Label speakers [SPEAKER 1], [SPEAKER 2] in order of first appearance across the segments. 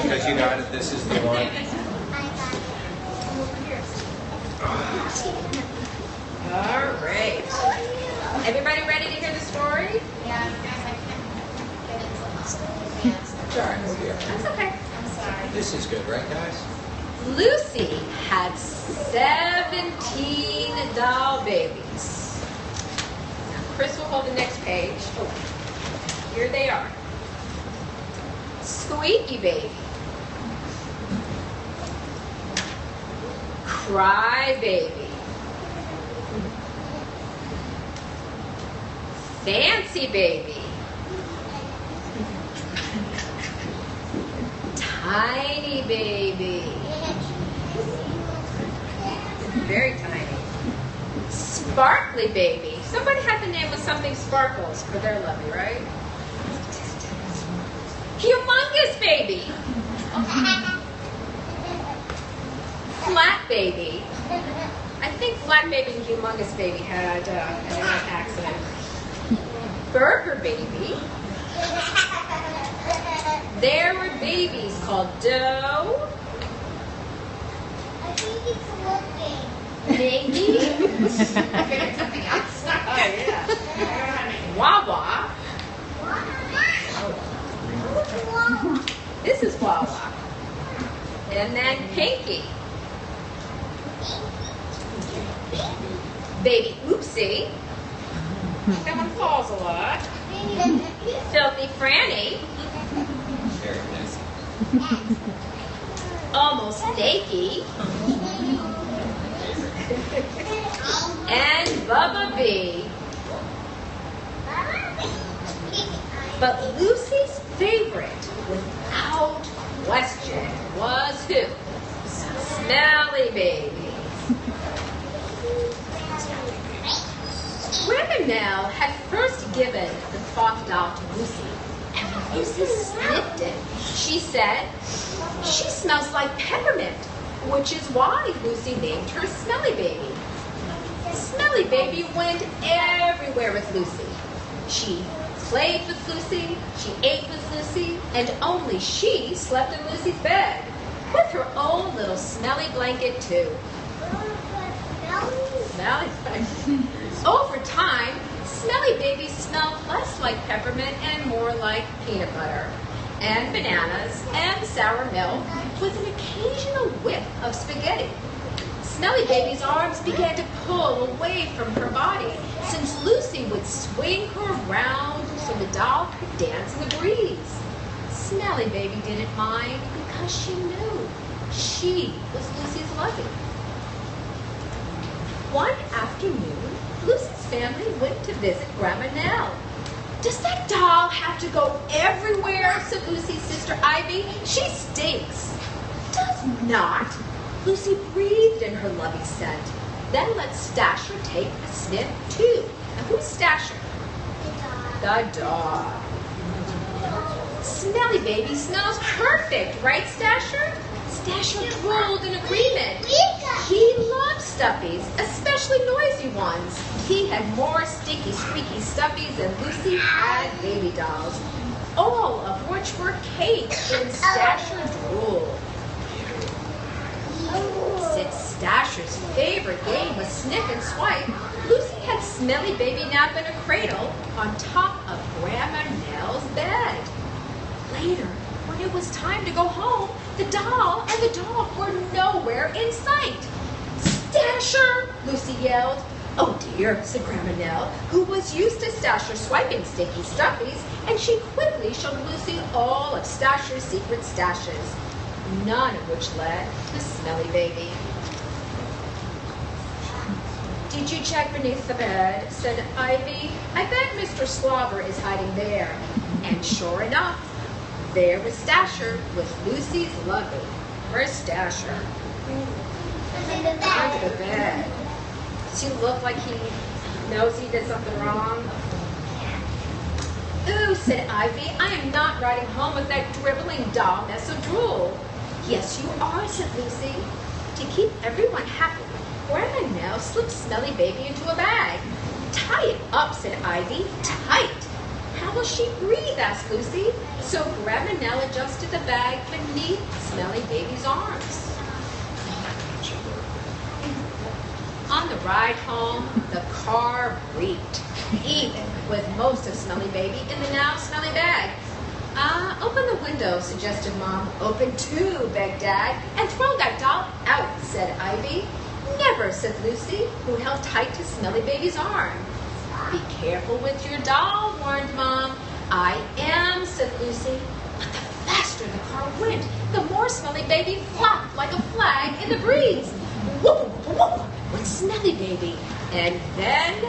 [SPEAKER 1] because you got it, this is the one.
[SPEAKER 2] All right. Everybody ready to hear the story?
[SPEAKER 3] Yeah.
[SPEAKER 2] Sure. That's okay.
[SPEAKER 3] I'm sorry.
[SPEAKER 1] This is good, right, guys?
[SPEAKER 2] Lucy had 17 doll babies. Now, Chris will hold the next page. Oh, here they are. Squeaky baby. Cry baby. Fancy baby. Tiny baby. Very tiny. Sparkly baby. Somebody had the name with something sparkles, but they're lovely, right? Humongous baby. Flat baby. I think flat baby and humongous baby had an accident. Burger baby. There were babies called Dough.
[SPEAKER 3] I think it's looking.
[SPEAKER 2] Niggy.
[SPEAKER 3] Okay, something else.
[SPEAKER 2] Oh, yeah. Wawa. This is Wawa. And then Pinky. Baby Oopsie. That one falls a lot. Filthy Franny.
[SPEAKER 1] Very nice.
[SPEAKER 2] Almost Nakey. And Bubba B. But Lucy's favorite, without question, was who? Smelly Baby. Grandma Nell had first given the cloth doll to Lucy, and when Lucy sniffed it, she said, "She smells like peppermint," which is why Lucy named her Smelly Baby. Smelly Baby went everywhere with Lucy. She played with Lucy, she ate with Lucy, and only she slept in Lucy's bed, with her own little smelly blanket too. Smelly blanket. Over time, Smelly Baby smelled less like peppermint and more like peanut butter, and bananas, and sour milk, with an occasional whiff of spaghetti. Smelly Baby's arms began to pull away from her body, since Lucy would swing her around so the doll could dance in the breeze. Smelly Baby didn't mind because she knew she was Lucy's lovey. One afternoon, Lucy's family went to visit Grandma Nell. "Does that doll have to go everywhere?" said Lucy's sister Ivy. "She stinks." "Does not." Lucy breathed in her lovey scent, then let Stasher take a sniff too. Now who's Stasher? The dog. Smelly Baby smells perfect, right, Stasher? Stasher drooled in agreement. He loved stuffies, especially noisy ones. He had more stinky, squeaky stuffies than Lucy had baby dolls, all of which were caked in Stasher drool. Since Stasher's favorite game was sniff and swipe, Lucy had Smelly Baby nap in a cradle on top of Grandma Nell's bed. Later, when it was time to go home, the doll and the dog were nowhere in sight. "Stasher!" Lucy yelled. "Oh dear," said Grandma Nell, who was used to Stasher swiping stinky stuffies, and she quickly showed Lucy all of Stasher's secret stashes, none of which led to Smelly Baby. "Did you check beneath the bed?" said Ivy. "I bet Mr. Slobber is hiding there." And sure enough, there was Stasher with Lucy's lovey. Where's Stasher? Under the bed. Does he look like he knows he did something wrong? "Ooh," said Ivy, "I am not riding home with that dribbling doll mess of drool." "Yes, you are," said Lucy. To keep everyone happy, Grandma Nell slipped Smelly Baby into a bag. "Tie it up," said Ivy. "Tight." How will she breathe? Asked Lucy. So Grandma Nell adjusted the bag beneath Smelly Baby's arms. On the ride home, the car reeked, even with most of Smelly Baby in the now smelly bag. Open the window, suggested Mom. Open two, begged Dad. And throw that doll out, said Ivy. Never, said Lucy, who held tight to Smelly Baby's arm. Be careful with your doll, warned Mom. I am, said Lucy. But the faster the car went, the more Smelly Baby flopped like a flag in the breeze. Whoop, whoop, went Smelly Baby. And then,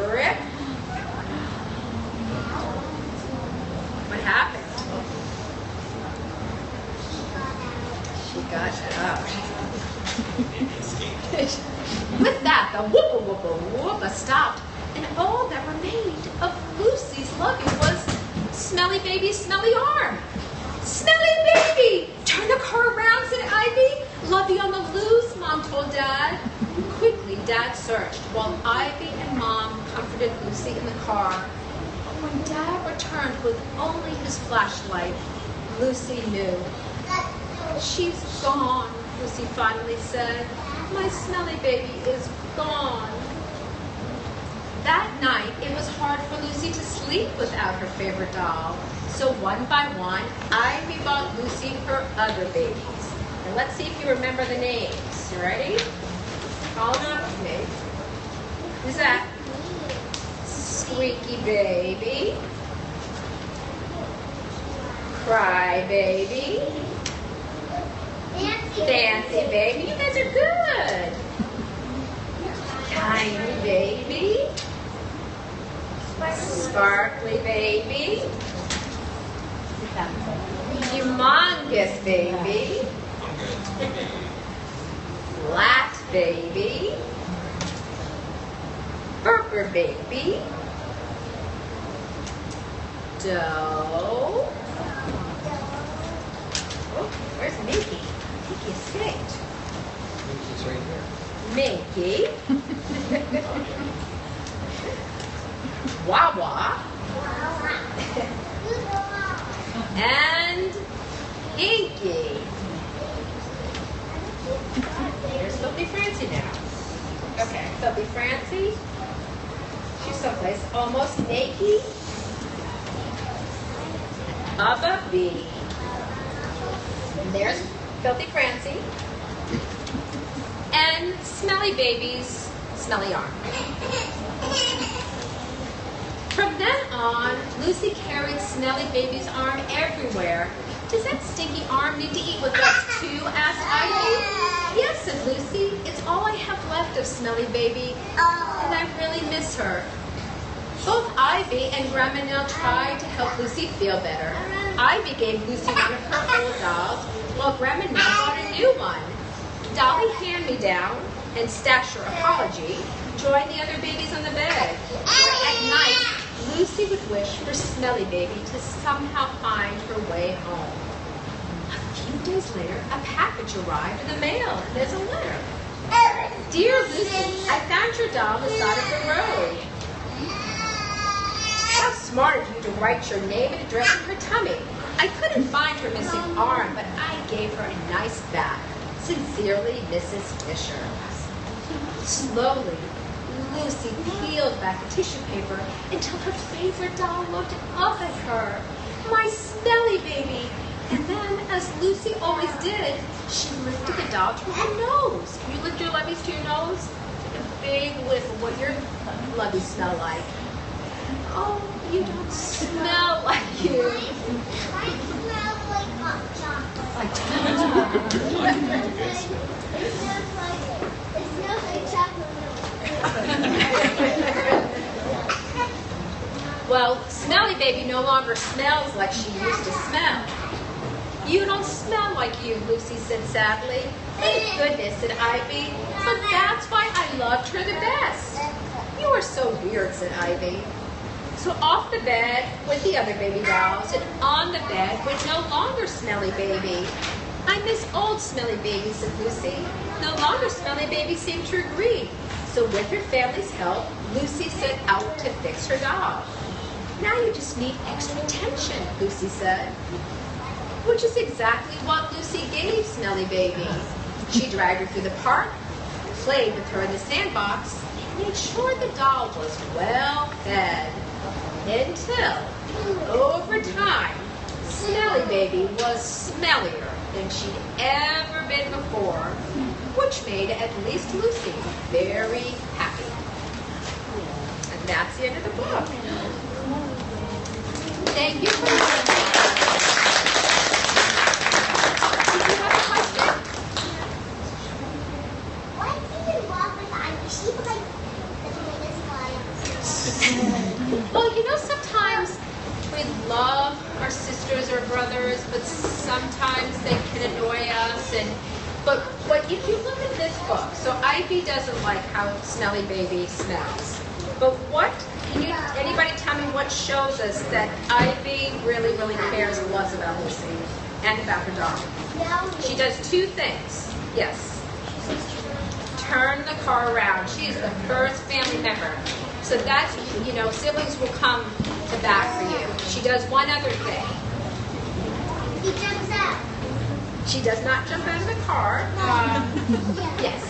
[SPEAKER 2] rip. What happened? She got out. With that, the whoopa whoopa whoopa stopped, and all that remained of Lucy's luggage was Smelly Baby's smelly arm. Smelly Baby! Turn the car around, said Ivy. Lovey on the loose, Mom told Dad. Quickly, Dad searched, while Ivy and Mom comforted Lucy in the car. When Dad returned with only his flashlight, Lucy knew. She's gone, Lucy finally said. My Smelly Baby is gone. That night, it was hard for Lucy to sleep without her favorite doll. So one by one, Ivy bought Lucy her other babies. And let's see if you remember the names. You ready? Call them out with me. Who's that? Squeaky Baby. Cry Baby. Fancy Baby. You guys are good. Tiny Baby. Sparkly Baby. Humongous Baby. Flat Baby. Burger Baby. Dough. Oh, where's Minky? Minky escaped.
[SPEAKER 1] Mickey's right here.
[SPEAKER 2] Minky. Wawa. And Inky. There's Filthy Francie now. Okay, Filthy Francie. She's someplace almost naked. Bubba B. And there's Filthy Francie. And Smelly Baby's smelly arm. From then on, Lucy carried Smelly Baby's arm everywhere. Does that stinky arm need to eat with us too? Asked Ivy. Yes, said Lucy. It's all I have left of Smelly Baby, and I really miss her. Both Ivy and Grandma Nell tried to help Lucy feel better. Ivy gave Lucy one of her old dolls, while Grandma Nell bought a new one. Dolly hand-me-down and Stasher Apology joined the other babies on the bed, where at night Lucy would wish for Smelly Baby to somehow find her way home. A few days later, a package arrived in the mail, and there's a letter. Dear Lucy, I found your doll on the side of the road. How smart of you to write your name and address in her tummy. I couldn't find her missing arm, but I gave her a nice bath. Sincerely, Mrs. Fisher. Slowly, Lucy peeled back the tissue paper until her favorite doll looked up at her. My Smelly Baby. And then, as Lucy always did, she lifted the doll to her nose. Can you lift your lubbies to your nose? Take a big whiff of what your lubbies smell like. Oh, you don't smell like you.
[SPEAKER 3] I smell like hot chocolate.
[SPEAKER 2] Like chocolate.
[SPEAKER 3] It smells like chocolate milk.
[SPEAKER 2] Well, Smelly Baby no longer smells like she used to smell. You don't smell like you, Lucy said sadly. Thank goodness, said Ivy. But that's why I loved her the best. You are so weird, said Ivy. So off the bed with the other baby dolls, and on the bed with no longer Smelly Baby. I miss old Smelly Baby, said Lucy. No longer Smelly Baby seemed to agree. So with her family's help, Lucy set out to fix her doll. Now you just need extra attention, Lucy said. Which is exactly what Lucy gave Smelly Baby. She dragged her through the park, played with her in the sandbox, and made sure the doll was well fed. Until, over time, Smelly Baby was smellier than she'd ever been before, which made at least Lucy very happy. And that's the end of the book. Thank you for listening. Did you have a question?
[SPEAKER 3] Why do you love with Ivy? She like the smiles.
[SPEAKER 2] Well, you know, sometimes we love our sisters or brothers, but sometimes they can annoy us. But if you look at this book, so Ivy doesn't like how Smelly Baby smells. But anybody tell me what shows us that Ivy really, really cares and loves about Lucy and about her dog? She does two things. Yes. Turn the car around. She is the first family member. So that's, siblings will come to bat for you. She does one other thing.
[SPEAKER 3] He jumps out.
[SPEAKER 2] She does not jump out of the car. Yes.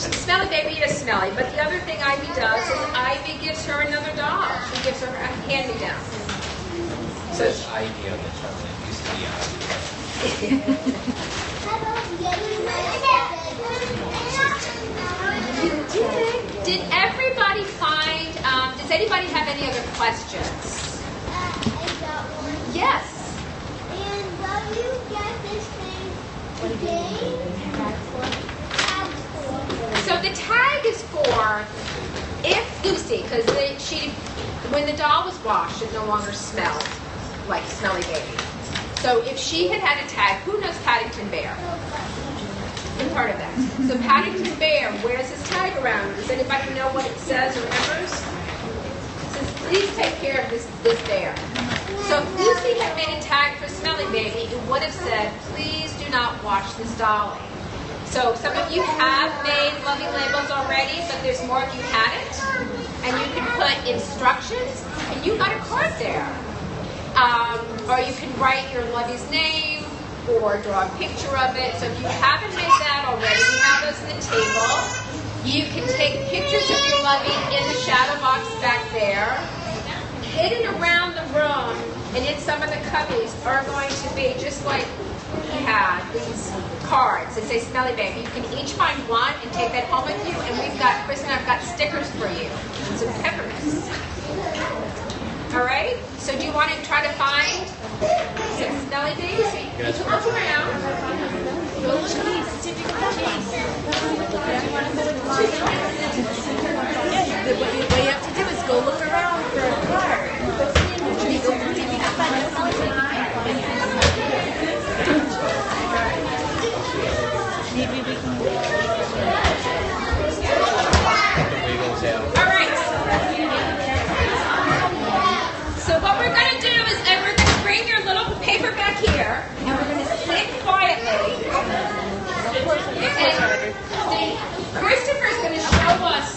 [SPEAKER 2] Smelly Baby is smelly, but the other thing Ivy does is Ivy gives her another doll. She gives her a hand-me-down.
[SPEAKER 1] It says Ivy on the top, and it used to be Ivy.
[SPEAKER 2] Did everybody find, does anybody have any other questions?
[SPEAKER 3] I got one.
[SPEAKER 2] Yes.
[SPEAKER 3] And will you get this thing today?
[SPEAKER 2] So the tag is for if Lucy, because when the doll was washed, it no longer smelled like Smelly Baby. So if she had had a tag, who knows Paddington Bear? Been part of that. So Paddington Bear wears his tag around. Does anybody know what it says or remembers? It says, please take care of this bear. So if Lucy had made a tag for Smelly Baby, it would have said, please do not wash this dolly. So some of you have made loving labels already, but there's more of you hadn't. And you can put instructions, and you got a card there. Or you can write your lovey's name, or draw a picture of it. So if you haven't made that already, we have those on the table. You can take pictures of your lovey in the shadow box back there. Hidden around the room and in some of the cubbies are going to be just like we had these cards that say Smelly Baby. You can each find one and take that home with you. And Chris and I've got stickers for you and some peppers. All right? So do you want to try to find some Smelly Babies? You can look around. Go look around.
[SPEAKER 4] What you have to do is go look around for a card. Maybe we can.
[SPEAKER 2] All right. So what we're going to do is we're going to bring your little paper back here, and we're going to sit quietly. And Christopher's going to show us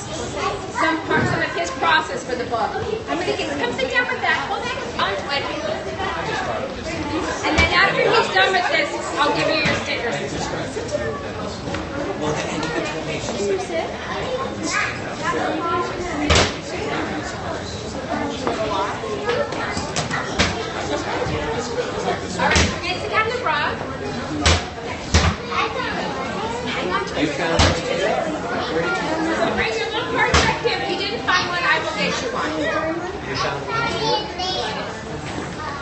[SPEAKER 2] some of his process for the book. I'm going to come sit down with that. Hold that onto it. And then after he's done with this, I'll give you your stickers. Can you sit? All right, we're going to sit down the rug. Hang on to it. Bring your little card back here. If you didn't find one, I will get you one.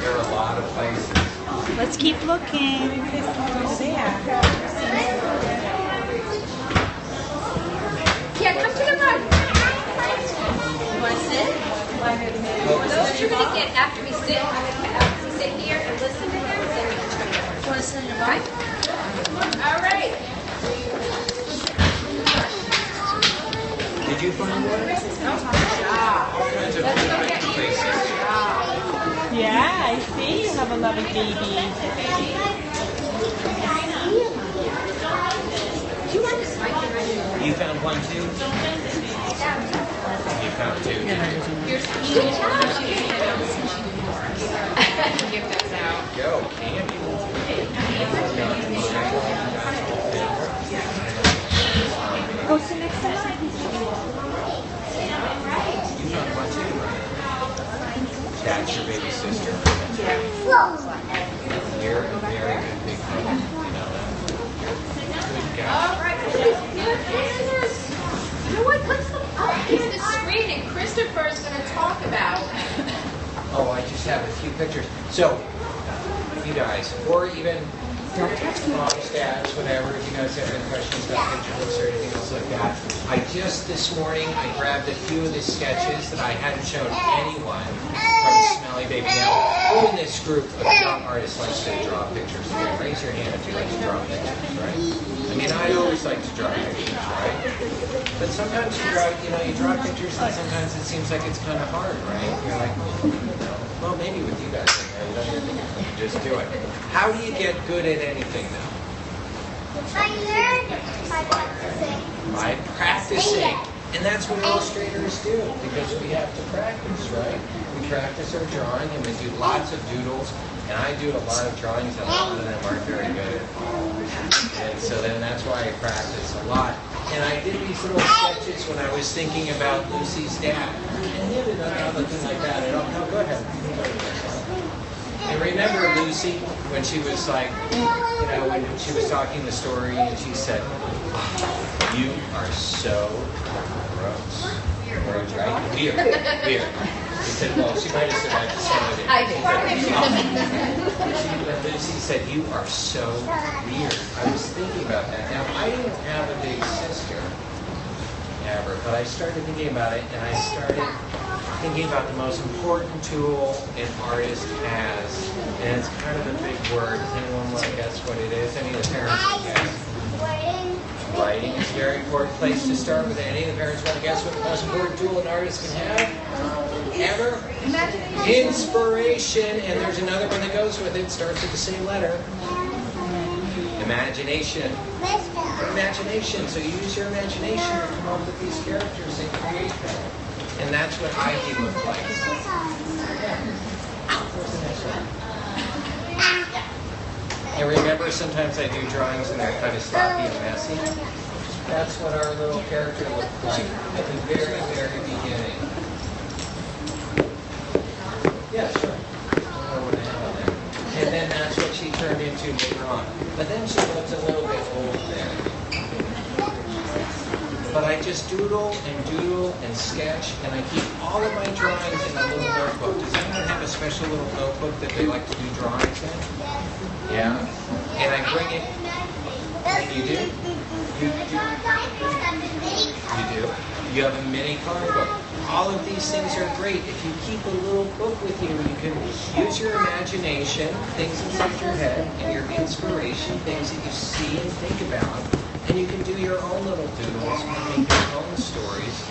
[SPEAKER 1] There are a lot of places.
[SPEAKER 4] Let's keep looking.
[SPEAKER 2] Yeah, come to the rug. You want to sit? Those you're going to get after we sit here and listen to them, then we can turn it over.
[SPEAKER 4] Want to sit in the
[SPEAKER 2] Right? All right.
[SPEAKER 1] Did you find one?
[SPEAKER 2] Good job.
[SPEAKER 1] All kinds of different places.
[SPEAKER 4] Yeah, I see you have a lovely baby.
[SPEAKER 1] You found one too? You found two.
[SPEAKER 2] Good job. Give those out.
[SPEAKER 1] Go, Candy.
[SPEAKER 4] Go sit next to mine.
[SPEAKER 1] You found one too, right? That's your baby sister. You're a very good big girl. You know that? Good guy.
[SPEAKER 2] All right. You know what? Let's look up here at the screen, and Christopher's going to talk about.
[SPEAKER 1] Oh, I just have a few pictures. So, you guys, or even moms, dads, whatever, if you guys have any questions about picture books or anything else like that. This morning, I grabbed a few of the sketches that I hadn't shown anyone from the Smelly Baby. Now, who in this group of young artists likes to draw pictures? Again, raise your hand if you like to draw pictures, right? I mean, I always like to draw pictures, right? But sometimes you draw pictures, and sometimes it seems like it's kind of hard, right? You're like, well, maybe with you guys in there, you don't even think it's like, just do it. How do you get good at anything now?
[SPEAKER 3] I learned by practicing.
[SPEAKER 1] By practicing. And that's what illustrators do, because we have to practice, right? We practice our drawing, and we do lots of doodles. And I do a lot of drawings, and a lot of them aren't very good. And so then that's why I practice a lot. And I did these little sketches when I was thinking about Lucy's dad. And he ended up looking like that. And oh, go ahead. And remember Lucy, when she was like, when she was talking the story, and she said, "You are so gross." Right? Weird. She said, well, she might have said that to somebody.
[SPEAKER 2] I did.
[SPEAKER 1] But Lucy said, "You are so weird." I was thinking about that. Now, I didn't have a big sister ever, but I started thinking about it, and I started thinking about the most important tool an artist has, and it's kind of a big word. Does anyone want to guess what it is? Any of the parents want to guess? Writing is a very important place to start with. Any of the parents want to guess what the most important tool an artist can have? Ever? Inspiration. And there's another one that goes with it. Starts with the same letter. Imagination. Imagination. So you use your imagination to come up with these characters and create them. And that's what Ivy looked like. And remember, sometimes I do drawings and they're kind of sloppy and messy. That's what our little character looked like at the very, very beginning. Yeah, sure. And then that's what she turned into later on. But then she looks a little bit old then. But I just doodle and sketch, and I keep all of my drawings in a little notebook. Does anyone have a special little notebook that they like to do drawings in? Yeah? And I bring it. You do? You do? You have a mini coloring book. All of these things are great. If you keep a little book with you, you can use your imagination, things inside your head, and your inspiration, things that you see and think about. And you can do your own little doodles and make your own stories,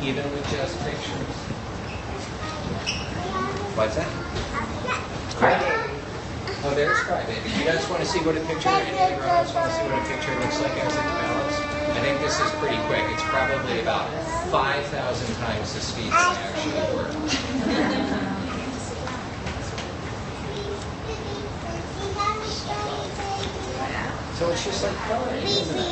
[SPEAKER 1] even with just pictures. What's that? Crybaby. Oh, there's Crybaby. You guys want to see what a picture, any of the grown-ups want to see what a picture looks like as it develops? I think this is pretty quick. It's probably about 5,000 times the speed that it actually works. So it's just like coloring, isn't it?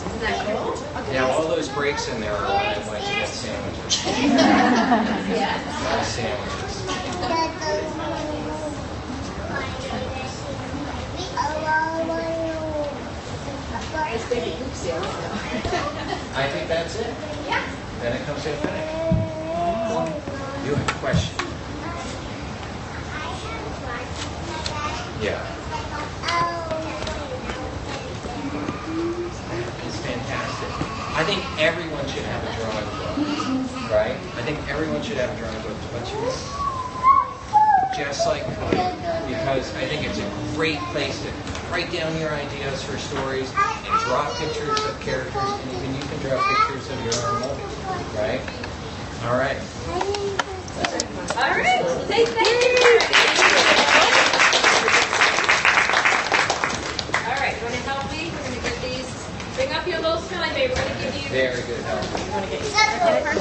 [SPEAKER 2] Isn't that cool?
[SPEAKER 1] Now all those breaks in there are when I went to get sandwiches.
[SPEAKER 2] Yes.
[SPEAKER 1] Not sandwiches.
[SPEAKER 2] It's baby oopsie.
[SPEAKER 1] I think that's it.
[SPEAKER 2] Yeah.
[SPEAKER 1] Then it comes in back. You have a question? Yeah. It's fantastic. I think everyone should have a drawing book, right? I think everyone should have a drawing book. Don't you? Just like coding, because I think it's a great place to write down your ideas for stories and draw pictures of characters, and even you can draw pictures of your own movies, right? All right.
[SPEAKER 2] All right. Say thank you. up your little smelly baby. We're going to give you...
[SPEAKER 1] Very good health.
[SPEAKER 2] You want to get your